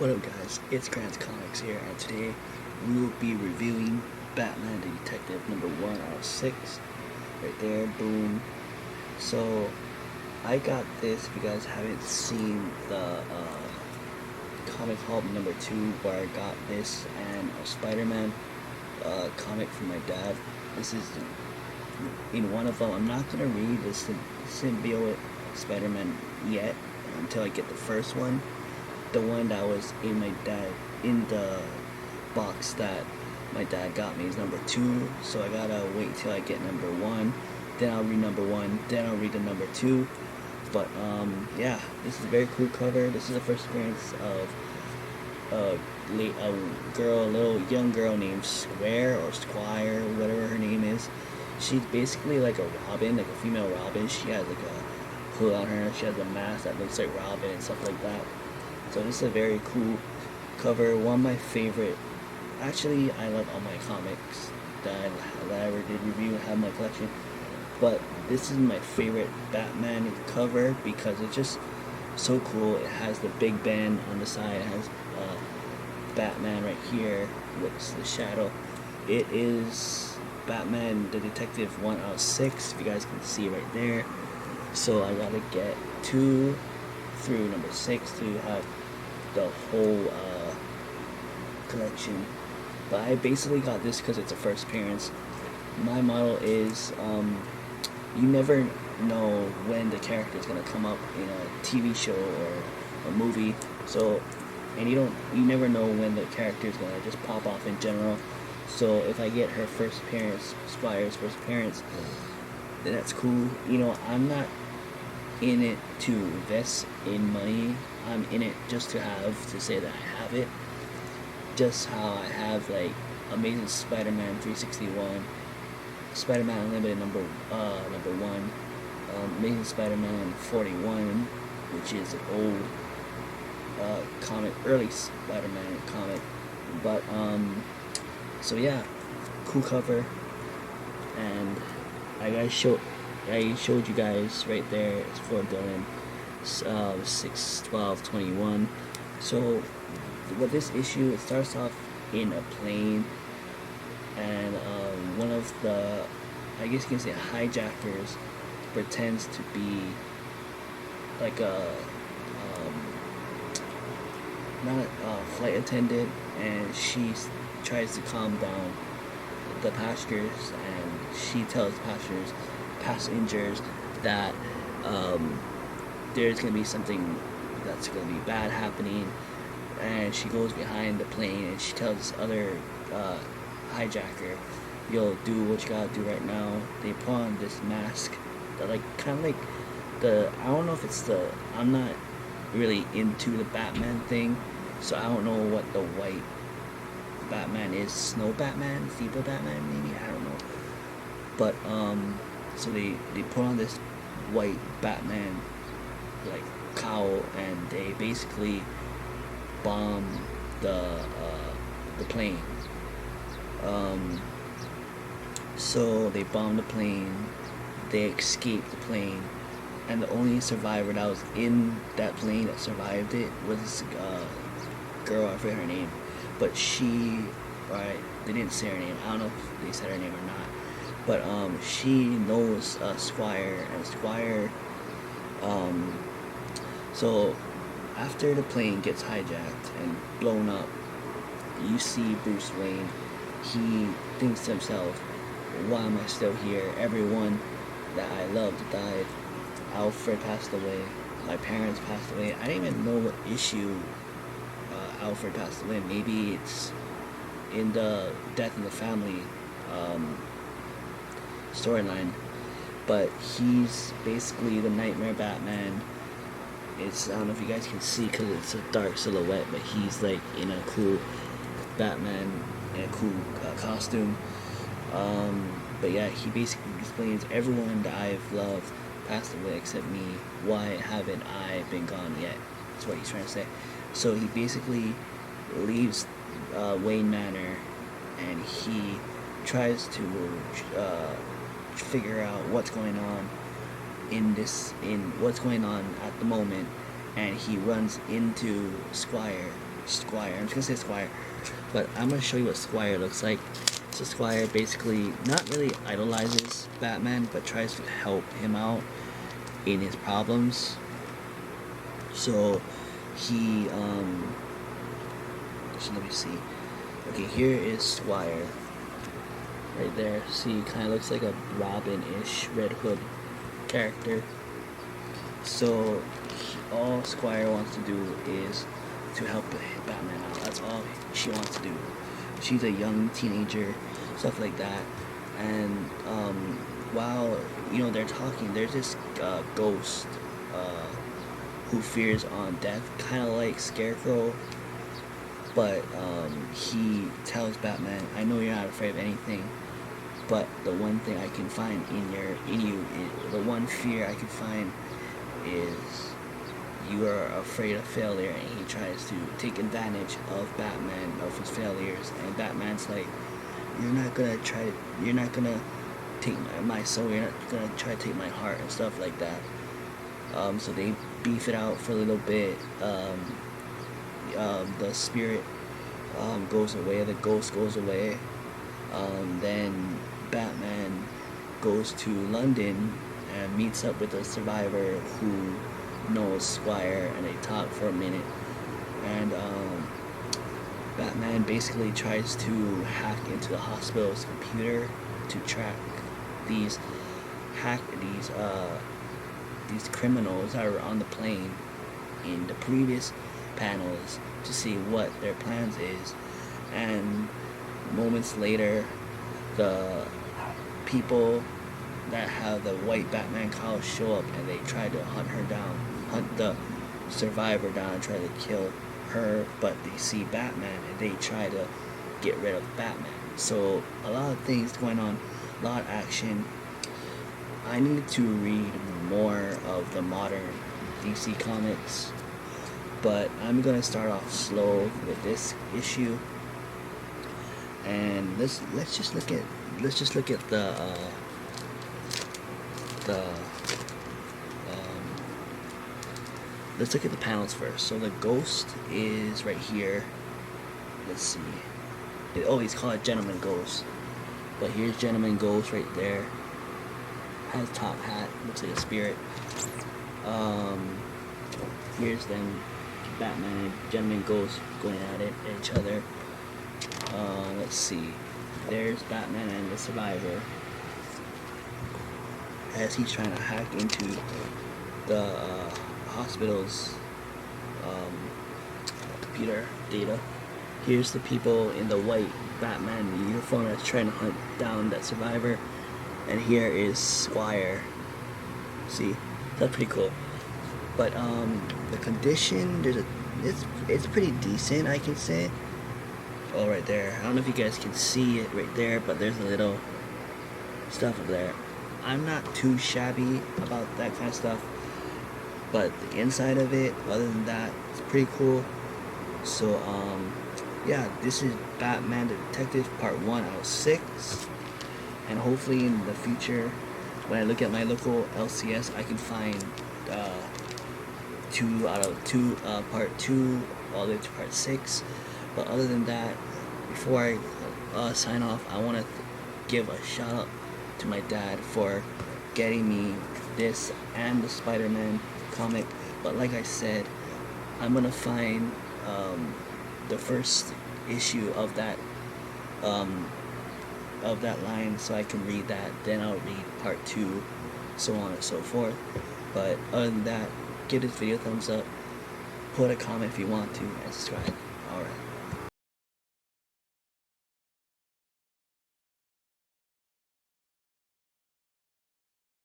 What up guys, it's Grant's Comics here, and today we will be reviewing Batman the Detective number 1 out of 6. Right there, boom. So, I got this, if you guys haven't seen the Comic Hub number 2, where I got this and a Spider-Man comic from my dad. This is in one of them. I'm not going to read the symbiote Spider-Man yet until I get the first one. The one that was in the box that my dad got me is number 2, so I gotta wait till I get number 1, then I'll read number 1, then I'll read the number 2. But yeah, this is a very cool cover. This is the first appearance of a little young girl named Square or Squire, whatever her name is. She's basically like a Robin, like a female Robin. She has like a hood on her, she has a mask that looks like Robin and stuff like that. So this is a very cool cover, one of my favorite. Actually, I love all my comics that I ever did review and have in my collection. But this is my favorite Batman cover because it's just so cool. It has the Big Ben on the side, it has Batman right here with the shadow. It is Batman the Detective 1 out of 6, if you guys can see right there. So I gotta get 2 through number 6 to have the whole collection. But I basically got this because it's a first appearance. My model is you never know when the character is gonna come up in a TV show or a movie. So you never know when the character is gonna just pop off in general. So if I get her first appearance, Squire's first appearance, then that's cool. You know, I'm not in it to invest in money. I'm in it just to say that I have it. Just how I have like Amazing Spider-Man 361, Spider-Man Unlimited number 1, Amazing Spider-Man 41, which is an old comic, early Spider-Man comic. But so yeah, cool cover, and I showed you guys right there. It's for Dylan, 6/12/21. So with this issue, it starts off in a plane, and one of the, I guess you can say, hijackers pretends to be like a not a flight attendant, and she tries to calm down the passengers, and she tells passengers that there's gonna be something that's gonna be bad happening, and she goes behind the plane and she tells this other hijacker, "Yo, do what you gotta do right now." They put on this mask that kind of like I don't know if it's I'm not really into the Batman thing, so I don't know what the white Batman is. Snow Batman, Fever Batman, maybe, I don't know. But so they put on this white Batman like cowl, and they basically bomb the plane. So they bombed the plane, they escaped the plane, and the only survivor that was in that plane that survived it was this girl, I forget her name, but they didn't say her name. I don't know if they said her name or not, but she knows Squire, and Squire, so after the plane gets hijacked and blown up, you see Bruce Wayne. He thinks to himself, why am I still here? Everyone that I loved died. Alfred passed away. My parents passed away. I didn't even know what issue Alfred passed away. Maybe it's in the Death in the Family storyline. But he's basically the Nightmare Batman. I don't know if you guys can see because it's a dark silhouette, but he's like in a cool Batman in a cool costume. But yeah, he basically explains everyone that I've loved passed away except me. Why haven't I been gone yet? That's what he's trying to say. So he basically leaves Wayne Manor, and he tries to figure out what's going on in what's going on at the moment, and he runs into Squire, Squire. I'm just gonna say Squire, but I'm gonna show you what Squire looks like. So Squire basically not really idolizes Batman, but tries to help him out in his problems. So he so let me see. Okay, here is Squire right there. See, kind of looks like a Robin-ish Red Hood character. So all Squire wants to do is to help Batman out. That's all she wants to do. She's a young teenager, stuff like that. And while they're talking, there's this ghost who fears on death, kind of like Scarecrow. But he tells Batman, "I know you're not afraid of anything, but the one thing I can find the one fear I can find is you are afraid of failure." And he tries to take advantage of Batman, of his failures, and Batman's like, you're not gonna take my soul, you're not gonna try to take my heart, and stuff like that. So they beef it out for a little bit. The spirit goes away, the ghost goes away. Then Batman goes to London and meets up with a survivor who knows Squire, and they talk for a minute. And Batman basically tries to hack into the hospital's computer to track these criminals that were on the plane in the previous panels, to see what their plans is. And moments later, the people that have the white Batman cowl show up, and they try to hunt the survivor down and try to kill her, but they see Batman and they try to get rid of Batman. So a lot of things going on, a lot of action. I need to read more of the modern DC comics, but I'm gonna start off slow with this issue. And let's just look at let's look at the panels first. So the Ghost is right here. Let's see. He's called Gentleman Ghost, but here's Gentleman Ghost right there. Has top hat, looks like a spirit. Here's them, Batman and Gentleman Ghost going at each other. Let's see. There's Batman and the Survivor as he's trying to hack into the hospital's computer data. Here's the people in the white Batman uniform that's trying to hunt down that survivor. And here is Squire. See, that's pretty cool. But the condition, it's pretty decent, I can say. Oh, right there. I don't know if you guys can see it right there, but there's a little stuff up there. I'm not too shabby about that kind of stuff, but the inside of it, other than that, it's pretty cool. So yeah, this is Batman the Detective Part 1 out of 6, and hopefully in the future, when I look at my local LCS, I can find 2 out of 2, Part 2 all the way to Part 6. But other than that, before I sign off, I want to give a shout out to my dad for getting me this and the Spider-Man comic. But like I said, I'm gonna find the first issue of that line so I can read that. Then I'll read Part 2, so on and so forth. But other than that, give this video a thumbs up, put a comment if you want to, and subscribe. Alright.